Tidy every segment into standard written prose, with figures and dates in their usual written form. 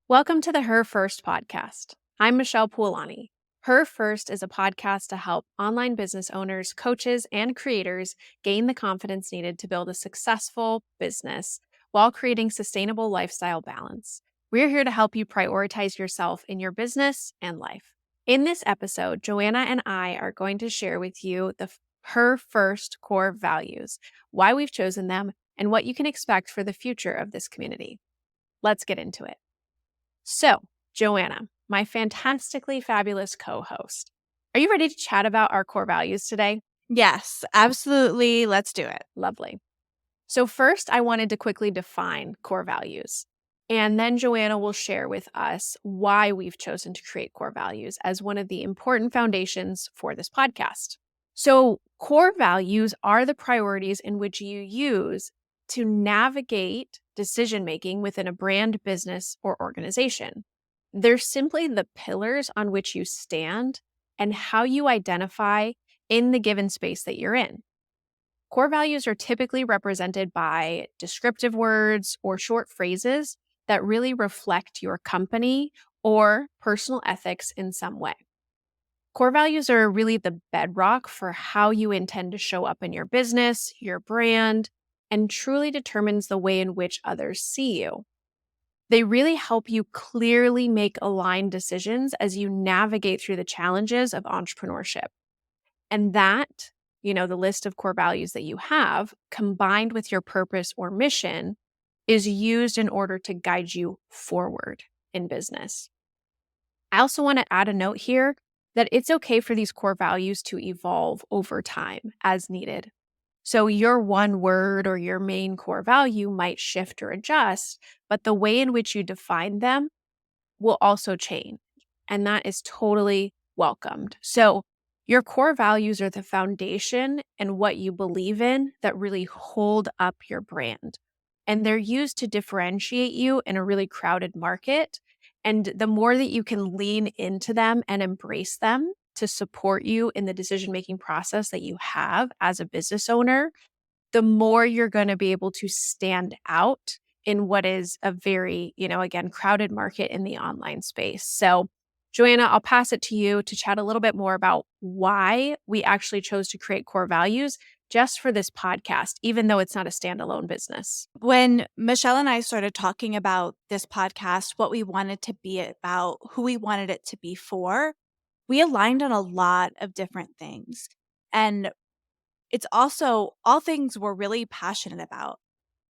Welcome to the Her First podcast. I'm Michelle Puolani. Her First is a podcast to help online business owners, coaches, and creators gain the confidence needed to build a successful business while creating sustainable lifestyle balance. We're here to help you prioritize yourself in your business and life. In this episode, Joanna and I are going to share with you Her First core values, why we've chosen them, and what you can expect for the future of this community. Let's get into it. So, Joanna, my fantastically fabulous co-host, are you ready to chat about our core values today? Yes, absolutely. Let's do it. Lovely. So first, I wanted to quickly define core values. And then Joanna will share with us why we've chosen to create core values as one of the important foundations for this podcast. So core values are the priorities in which you use to navigate decision-making within a brand, business, or organization. They're simply the pillars on which you stand and how you identify in the given space that you're in. Core values are typically represented by descriptive words or short phrases that really reflect your company or personal ethics in some way. Core values are really the bedrock for how you intend to show up in your business, your brand, and truly determines the way in which others see you. They really help you clearly make aligned decisions as you navigate through the challenges of entrepreneurship. And that, the list of core values that you have, combined with your purpose or mission, is used in order to guide you forward in business. I also want to add a note here that it's okay for these core values to evolve over time as needed. So your one word or your main core value might shift or adjust, but the way in which you define them will also change. And that is totally welcomed. So your core values are the foundation and what you believe in that really hold up your brand. And they're used to differentiate you in a really crowded market. And the more that you can lean into them and embrace them to support you in the decision-making process that you have as a business owner, the more you're going to be able to stand out in what is a very, again, crowded market in the online space. So, Joanna, I'll pass it to you to chat a little bit more about why we actually chose to create core values just for this podcast, even though it's not a standalone business. When Michelle and I started talking about this podcast, what we wanted to be about, who we wanted it to be for, we aligned on a lot of different things. And it's also all things we're really passionate about.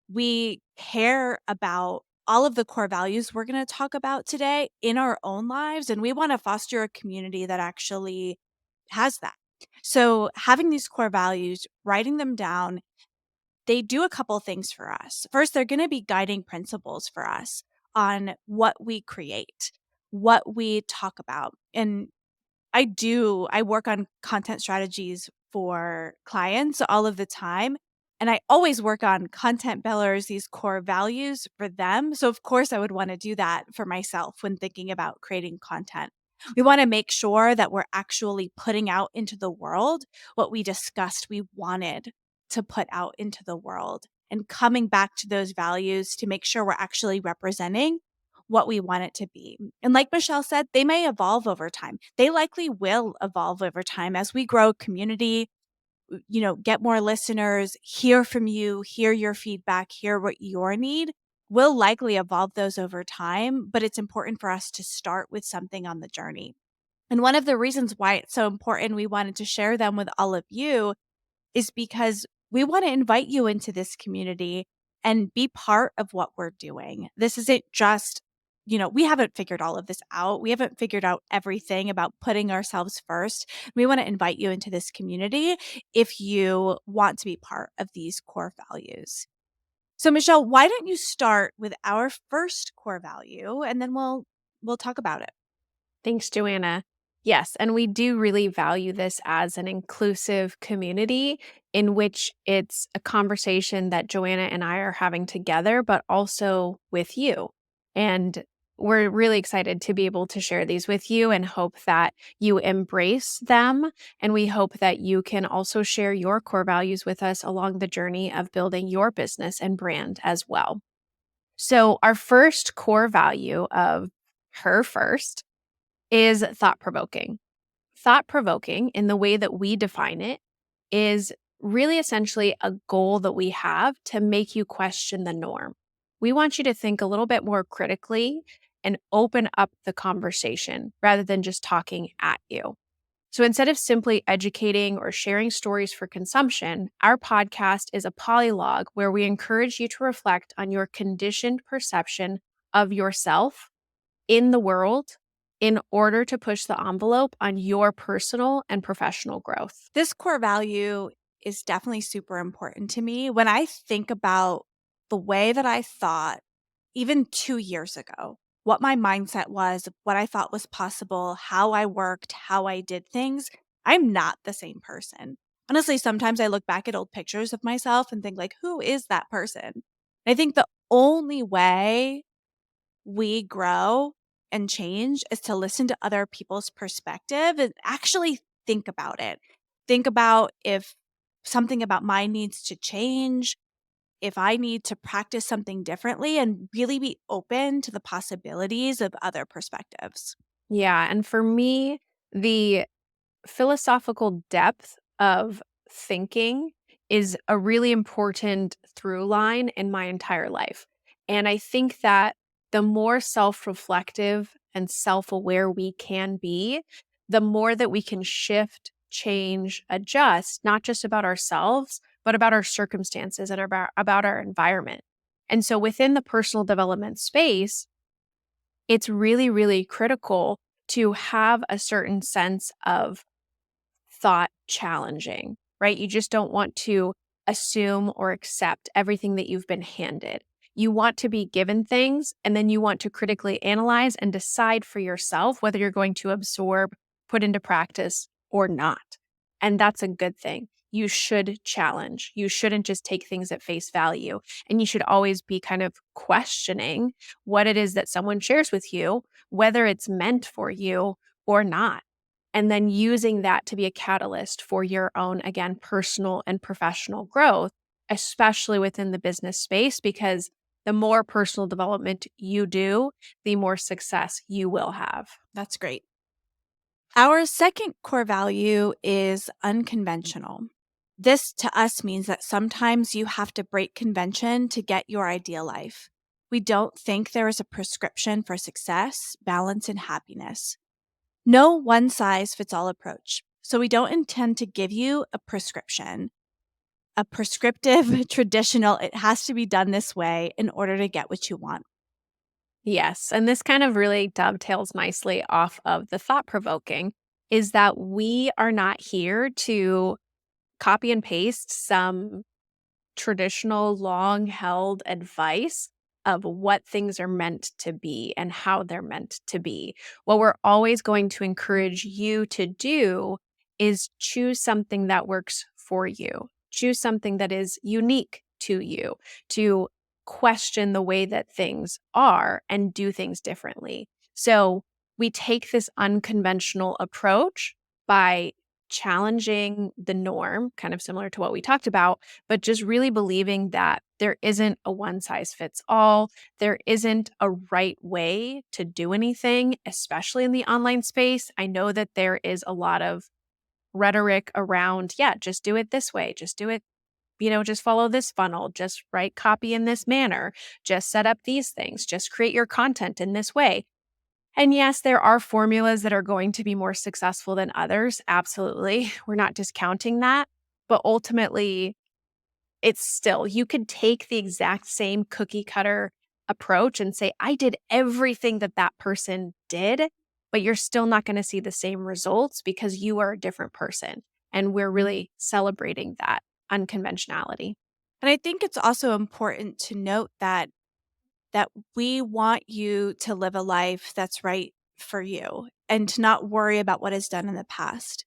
We care about all of the core values we're going to talk about today in our own lives, and we want to foster a community that actually has that. So, having these core values, writing them down, they do a couple things for us. First, they're going to be guiding principles for us on what we create, what we talk about. And I work on content strategies for clients all of the time. And I always work on content pillars, these core values for them. So, of course, I would want to do that for myself when thinking about creating content. We want to make sure that we're actually putting out into the world what we discussed we wanted to put out into the world and coming back to those values to make sure we're actually representing what we want it to be. And like Michelle said, they may evolve over time. They likely will evolve over time as we grow community, get more listeners, hear from you, hear your feedback, hear what your need. We'll likely evolve those over time, but it's important for us to start with something on the journey. And one of the reasons why it's so important we wanted to share them with all of you is because we want to invite you into this community and be part of what we're doing. This isn't just, we haven't figured all of this out. We haven't figured out everything about putting ourselves first. We want to invite you into this community if you want to be part of these core values. So Michelle, why don't you start with our first core value and then we'll talk about it. Thanks, Joanna. Yes, and we do really value this as an inclusive community in which it's a conversation that Joanna and I are having together, but also with you. And we're really excited to be able to share these with you and hope that you embrace them. And we hope that you can also share your core values with us along the journey of building your business and brand as well. So, our first core value of her first is thought provoking. Thought provoking, in the way that we define it, is really essentially a goal that we have to make you question the norm. We want you to think a little bit more critically and open up the conversation rather than just talking at you. So instead of simply educating or sharing stories for consumption, our podcast is a polylog where we encourage you to reflect on your conditioned perception of yourself in the world in order to push the envelope on your personal and professional growth. This core value is definitely super important to me. When I think about the way that I thought even 2 years ago, what my mindset was, what I thought was possible, how I worked, how I did things, I'm not the same person. Honestly, sometimes I look back at old pictures of myself and think like, who is that person? I think the only way we grow and change is to listen to other people's perspective and actually think about it. Think about if something about mine needs to change, if I need to practice something differently, and really be open to the possibilities of other perspectives. Yeah. And for me, the philosophical depth of thinking is a really important through line in my entire life. And I think that the more self reflective and self aware we can be, the more that we can shift, change, adjust, not just about ourselves, but about our circumstances and about our environment. And so within the personal development space, it's really, really critical to have a certain sense of thought challenging, right? You just don't want to assume or accept everything that you've been handed. You want to be given things and then you want to critically analyze and decide for yourself whether you're going to absorb, put into practice, or not. And that's a good thing. You should challenge. You shouldn't just take things at face value. And you should always be kind of questioning what it is that someone shares with you, whether it's meant for you or not, and then using that to be a catalyst for your own, again, personal and professional growth, especially within the business space, because the more personal development you do, the more success you will have. That's great. Our second core value is unconventional. This to us means that sometimes you have to break convention to get your ideal life. We don't think there is a prescription for success, balance, and happiness. No one size fits all approach. So we don't intend to give you a prescription, a prescriptive, traditional, it has to be done this way in order to get what you want. Yes. And this kind of really dovetails nicely off of the thought provoking is that we are not here to copy and paste some traditional, long held advice of what things are meant to be and how they're meant to be. What we're always going to encourage you to do is choose something that works for you, choose something that is unique to you, to question the way that things are and do things differently. So we take this unconventional approach by challenging the norm, kind of similar to what we talked about, but just really believing that there isn't a one size fits all. There isn't a right way to do anything, especially in the online space. I know that there is a lot of rhetoric around, yeah, just do it this way, just do it, just follow this funnel, just write copy in this manner, just set up these things, just create your content in this way. And yes, there are formulas that are going to be more successful than others. Absolutely. We're not discounting that. But ultimately, it's still, you could take the exact same cookie cutter approach and say, I did everything that that person did, but you're still not going to see the same results because you are a different person. And we're really celebrating that unconventionality. And I think it's also important to note that we want you to live a life that's right for you and to not worry about what is done in the past.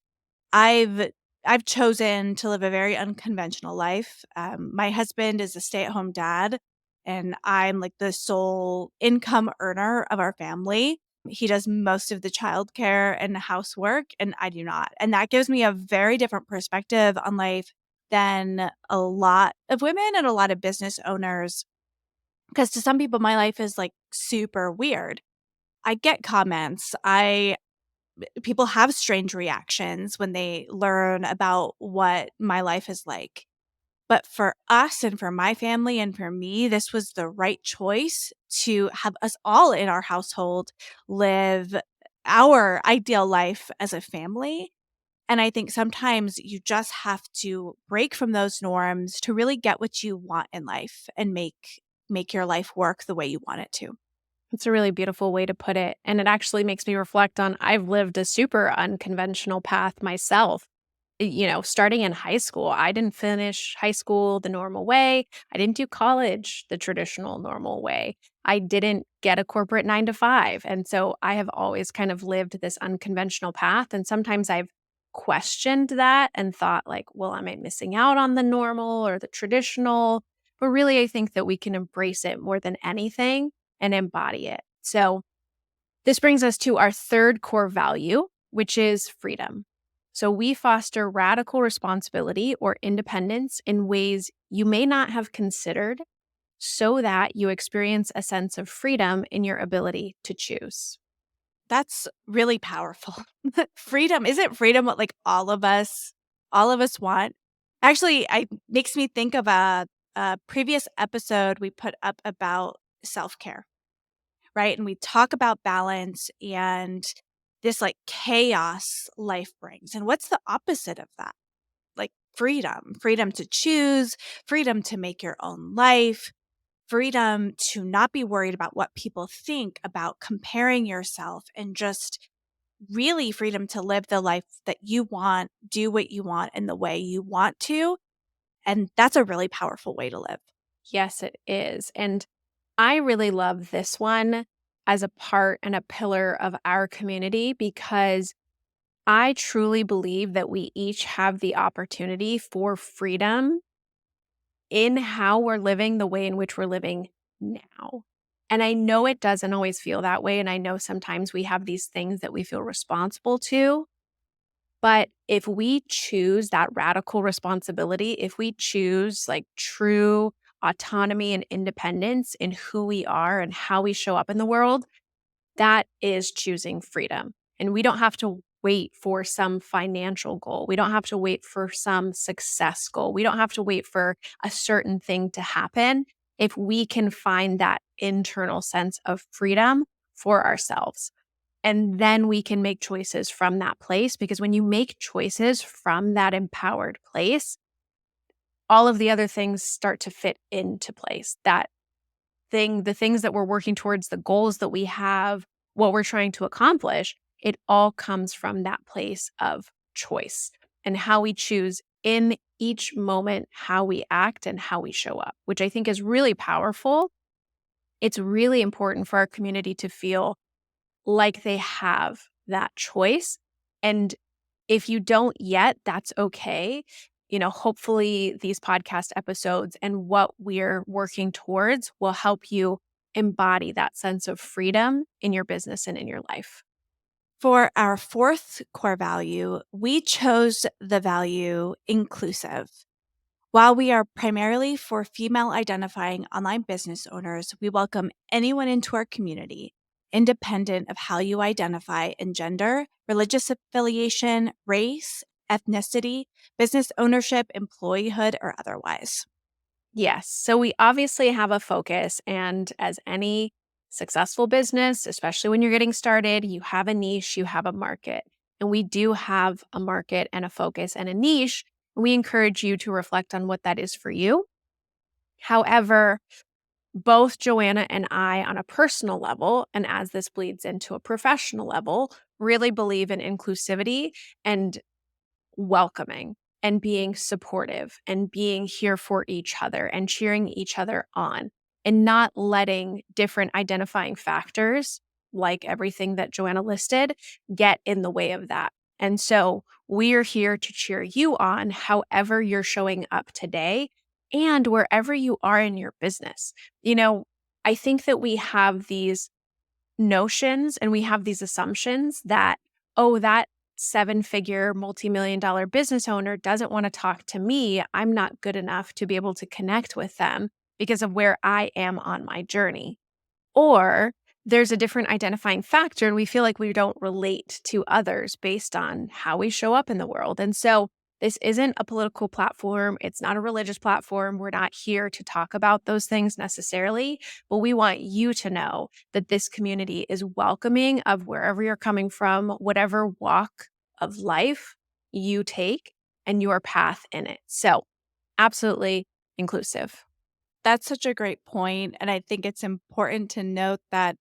I've I've chosen to live a very unconventional life. My husband is a stay-at-home dad, and I'm like the sole income earner of our family. He does most of the childcare and housework, and I do not. And that gives me a very different perspective on life than a lot of women and a lot of business owners Because to some people, my life is like super weird. I get comments. I People have strange reactions when they learn about what my life is like. But for us and for my family and for me, this was the right choice to have us all in our household live our ideal life as a family. And I think sometimes you just have to break from those norms to really get what you want in life and make your life work the way you want it to. It's a really beautiful way to put it. And it actually makes me reflect on I've lived a super unconventional path myself. Starting in high school, I didn't finish high school the normal way. I didn't do college the traditional normal way. I didn't get a corporate 9 to 5. And so I have always kind of lived this unconventional path. And sometimes I've questioned that and thought, like, well, am I missing out on the normal or the traditional? But really, I think that we can embrace it more than anything and embody it. So, this brings us to our third core value, which is freedom. So, we foster radical responsibility or independence in ways you may not have considered so that you experience a sense of freedom in your ability to choose. That's really powerful. Freedom, isn't freedom what like all of us want? Actually, I makes me think of a previous episode we put up about self-care, right? And we talk about balance and this like chaos life brings. And what's the opposite of that? Like freedom to choose, freedom to make your own life, freedom to not be worried about what people think, about comparing yourself, and just really freedom to live the life that you want, do what you want in the way you want to. And that's a really powerful way to live. Yes, it is. And I really love this one as a part and a pillar of our community because I truly believe that we each have the opportunity for freedom in how we're living the way in which we're living now. And I know it doesn't always feel that way. And I know sometimes we have these things that we feel responsible to. But if we choose that radical responsibility, if we choose like true autonomy and independence in who we are and how we show up in the world, that is choosing freedom. And we don't have to wait for some financial goal. We don't have to wait for some success goal. We don't have to wait for a certain thing to happen if we can find that internal sense of freedom for ourselves. And then we can make choices from that place because when you make choices from that empowered place, all of the other things start to fit into place. The things that we're working towards, the goals that we have, what we're trying to accomplish, it all comes from that place of choice and how we choose in each moment, how we act and how we show up, which I think is really powerful. It's really important for our community to feel like they have that choice. And if you don't yet, that's okay. Hopefully these podcast episodes and what we're working towards will help you embody that sense of freedom in your business and in your life. For our fourth core value, we chose the value inclusive. While we are primarily for female identifying online business owners, we welcome anyone into our community, independent of how you identify in gender, religious affiliation, race, ethnicity, business ownership, employeehood, or otherwise. Yes. So we obviously have a focus. And as any successful business, especially when you're getting started, you have a niche, you have a market. And we do have a market and a focus and a niche. We encourage you to reflect on what that is for you. However, both Joanna and I, on a personal level, and as this bleeds into a professional level, really believe in inclusivity and welcoming and being supportive and being here for each other and cheering each other on and not letting different identifying factors, like everything that Joanna listed, get in the way of that. And so we're here to cheer you on however you're showing up today and wherever you are in your business. You know, I think that we have these notions and we have these assumptions that, oh, that 7-figure multi-million dollar business owner doesn't want to talk to me. I'm not good enough to be able to connect with them. because of where I am on my journey. Or there's a different identifying factor, and we feel like we don't relate to others based on how we show up in the world. And so this isn't a political platform. It's not a religious platform. We're not here to talk about those things necessarily, but we want you to know that this community is welcoming of wherever you're coming from, whatever walk of life you take, and your path in it. So, absolutely inclusive. That's such a great point, and I think it's important to note that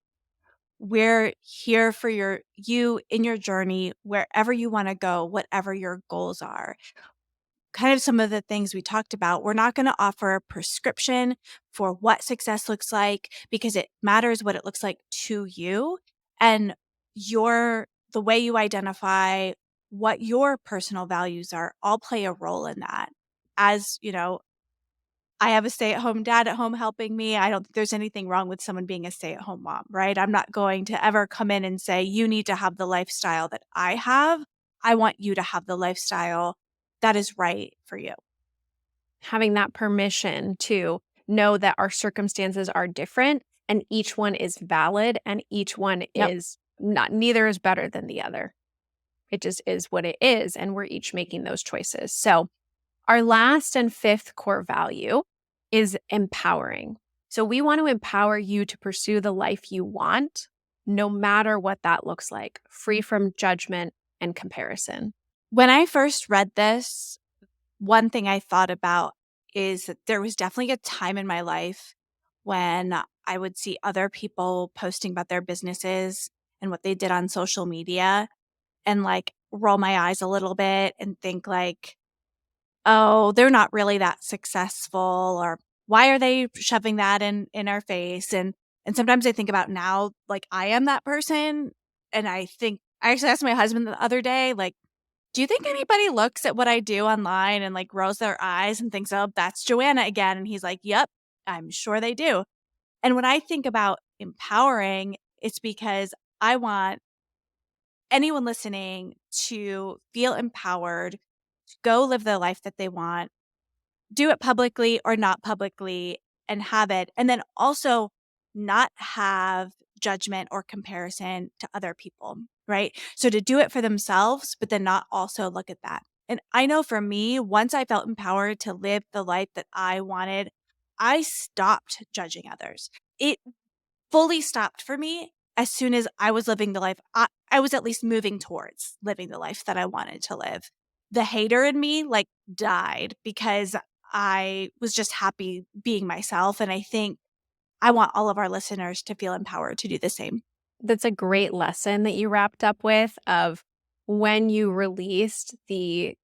we're here for you in your journey, wherever you wanna go, whatever your goals are. Kind of some of the things we talked about, we're not gonna offer a prescription for what success looks like because it matters what it looks like to you, and the way you identify what your personal values are all play a role in that. As, I have a stay-at-home dad at home helping me. I don't think there's anything wrong with someone being a stay-at-home mom, right? I'm not going to ever come in and say, "You need to have the lifestyle that I have." I want you to have the lifestyle that is right for you. Having that permission to know that our circumstances are different and each one is valid and each one Yep. is not, neither is better than the other. It just is what it is. And we're each making those choices. So, our last and fifth core value is empowering. So, we want to empower you to pursue the life you want, no matter what that looks like, free from judgment and comparison. When I first read this, one thing I thought about is that there was definitely a time in my life when I would see other people posting about their businesses and what they did on social media and, like, roll my eyes a little bit and think, like, "Oh, they're not really that successful," or, "Why are they shoving that in our face?" And sometimes I think about now, like, I am that person, and I actually asked my husband the other day, like, "Do you think anybody looks at what I do online and, like, rolls their eyes and thinks, 'Oh, that's Joanna again?'" And he's like, "Yep, I'm sure they do." And when I think about empowering, it's because I want anyone listening to feel empowered, to go live the life that they want, do it publicly or not publicly, and have it, and then also not have judgment or comparison to other people, right? So to do it for themselves, but then not also look at that. And I know for me, once I felt empowered to live the life that I wanted, I stopped judging others. It fully stopped for me as soon as I was living the life I was at least moving towards living the life that I wanted to live. The hater in me, like, died because I was just happy being myself, and I think I want all of our listeners to feel empowered to do the same. That's a great lesson that you wrapped up with of when you released the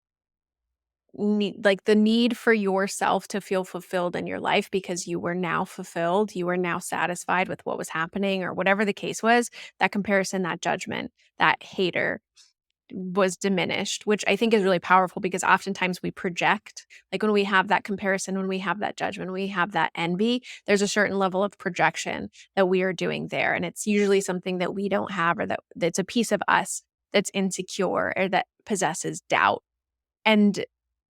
need for yourself to feel fulfilled in your life because you were now fulfilled, you were now satisfied with what was happening or whatever the case was, that comparison, that judgment, that hater was diminished, which I think is really powerful because oftentimes we project, like when we have that comparison, when we have that judgment, when we have that envy, there's a certain level of projection that we are doing there. And it's usually something that we don't have or that's a piece of us that's insecure or that possesses doubt. And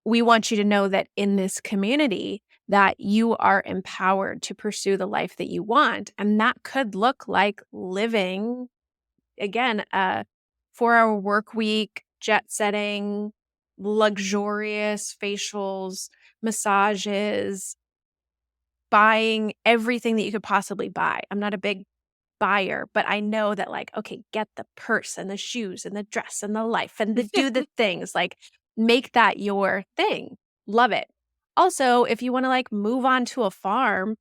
we want you to know that in this community that you are empowered to pursue the life that you want. And that could look like living again, a 4-hour work week, jet setting, luxurious facials, massages, buying everything that you could possibly buy. I'm not a big buyer, but I know that like, okay, get the purse and the shoes and the dress and the life and the do the things, like make that your thing. Love it. Also, if you want to like move on to a farm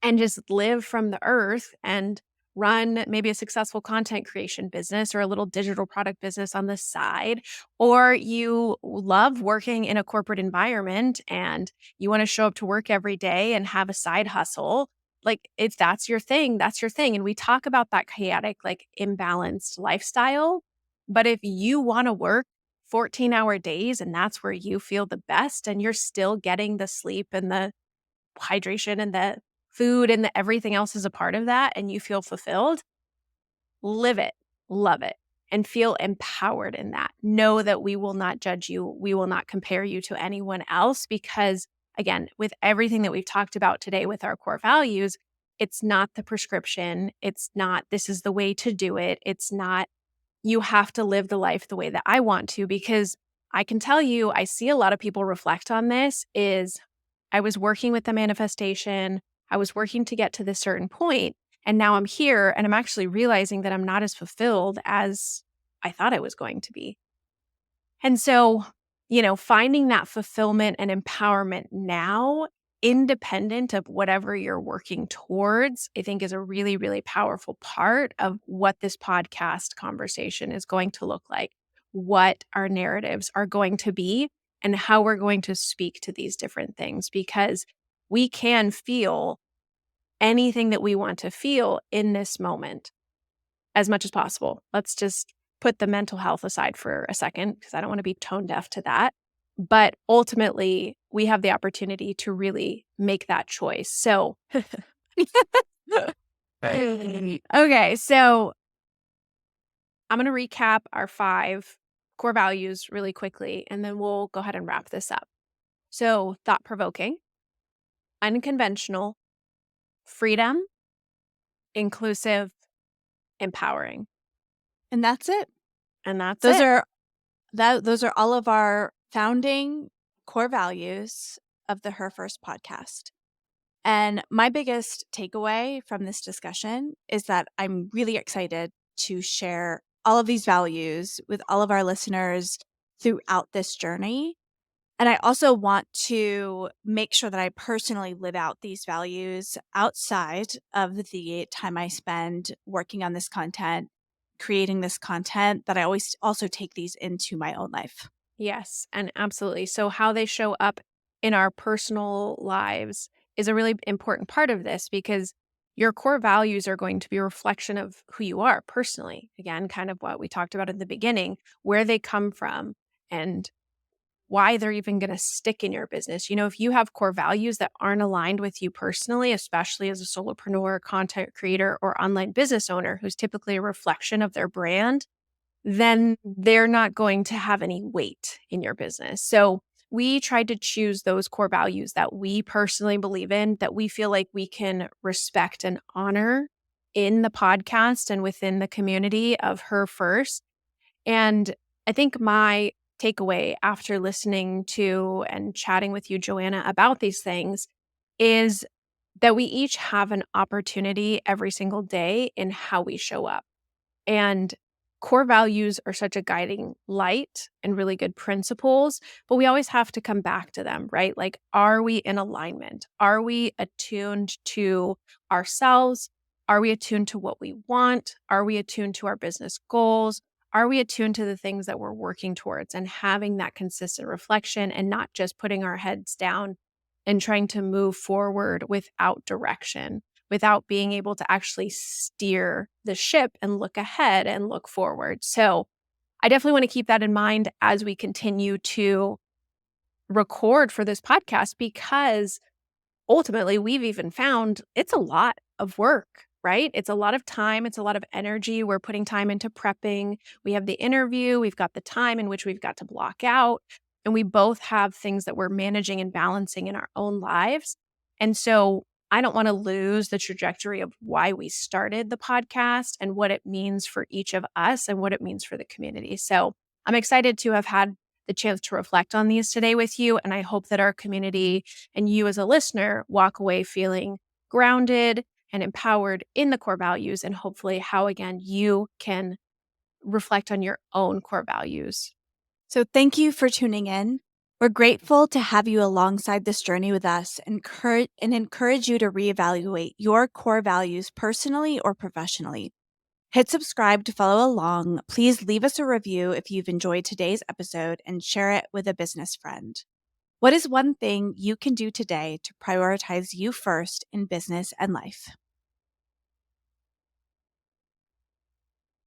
and just live from the earth and run maybe a successful content creation business or a little digital product business on the side, or you love working in a corporate environment and you want to show up to work every day and have a side hustle, like if that's your thing, that's your thing. And we talk about that chaotic, like imbalanced lifestyle. But if you want to work 14-hour days and that's where you feel the best and you're still getting the sleep and the hydration and the food and the everything else is a part of that and you feel fulfilled, live it, love it, and feel empowered in that. Know that we will not judge you. We will not compare you to anyone else because again, with everything that we've talked about today with our core values, it's not the prescription. It's not, this is the way to do it. It's not, you have to live the life the way that I want to, because I can tell you, I see a lot of people reflect on this is I was working with the manifestation. I was working to get to this certain point, and now I'm here and I'm actually realizing that I'm not as fulfilled as I thought I was going to be. And so, finding that fulfillment and empowerment now, independent of whatever you're working towards, I think is a really, really powerful part of what this podcast conversation is going to look like, what our narratives are going to be, and how we're going to speak to these different things, because we can feel anything that we want to feel in this moment as much as possible. Let's just put the mental health aside for a second, because I don't want to be tone deaf to that. But ultimately, we have the opportunity to really make that choice. So, okay, so I'm going to recap our 5 core values really quickly, and then we'll go ahead and wrap this up. So, thought-provoking, unconventional, freedom, inclusive, empowering. And that's it. And that's Those it. are those are all of our founding core values of the Her First podcast. And my biggest takeaway from this discussion is that I'm really excited to share all of these values with all of our listeners throughout this journey. And I also want to make sure that I personally live out these values outside of the time I spend working on this content, creating this content, that I always also take these into my own life. Yes, and absolutely. So, how they show up in our personal lives is a really important part of this, because your core values are going to be a reflection of who you are personally. Again, kind of what we talked about in the beginning, where they come from and why they're even going to stick in your business. If you have core values that aren't aligned with you personally, especially as a solopreneur, content creator, or online business owner, who's typically a reflection of their brand, then they're not going to have any weight in your business. So we tried to choose those core values that we personally believe in, that we feel like we can respect and honor in the podcast and within the community of Her First. And I think my takeaway after listening to and chatting with you, Joanna, about these things is that we each have an opportunity every single day in how we show up. And core values are such a guiding light and really good principles, but we always have to come back to them, right? Like, are we in alignment? Are we attuned to ourselves? Are we attuned to what we want? Are we attuned to our business goals? Are we attuned to the things that we're working towards, and having that consistent reflection and not just putting our heads down and trying to move forward without direction, without being able to actually steer the ship and look ahead and look forward. So I definitely want to keep that in mind as we continue to record for this podcast, because ultimately we've even found it's a lot of work, right? It's a lot of time. It's a lot of energy. We're putting time into prepping. We have the interview. We've got the time in which we've got to block out. And we both have things that we're managing and balancing in our own lives. And so I don't want to lose the trajectory of why we started the podcast and what it means for each of us and what it means for the community. So I'm excited to have had the chance to reflect on these today with you. And I hope that our community and you as a listener walk away feeling grounded and empowered in the core values, and hopefully how, again, you can reflect on your own core values. So thank you for tuning in. We're grateful to have you alongside this journey with us, and encourage you to reevaluate your core values personally or professionally. Hit subscribe to follow along. Please leave us a review if you've enjoyed today's episode, and share it with a business friend. What is one thing you can do today to prioritize you first in business and life?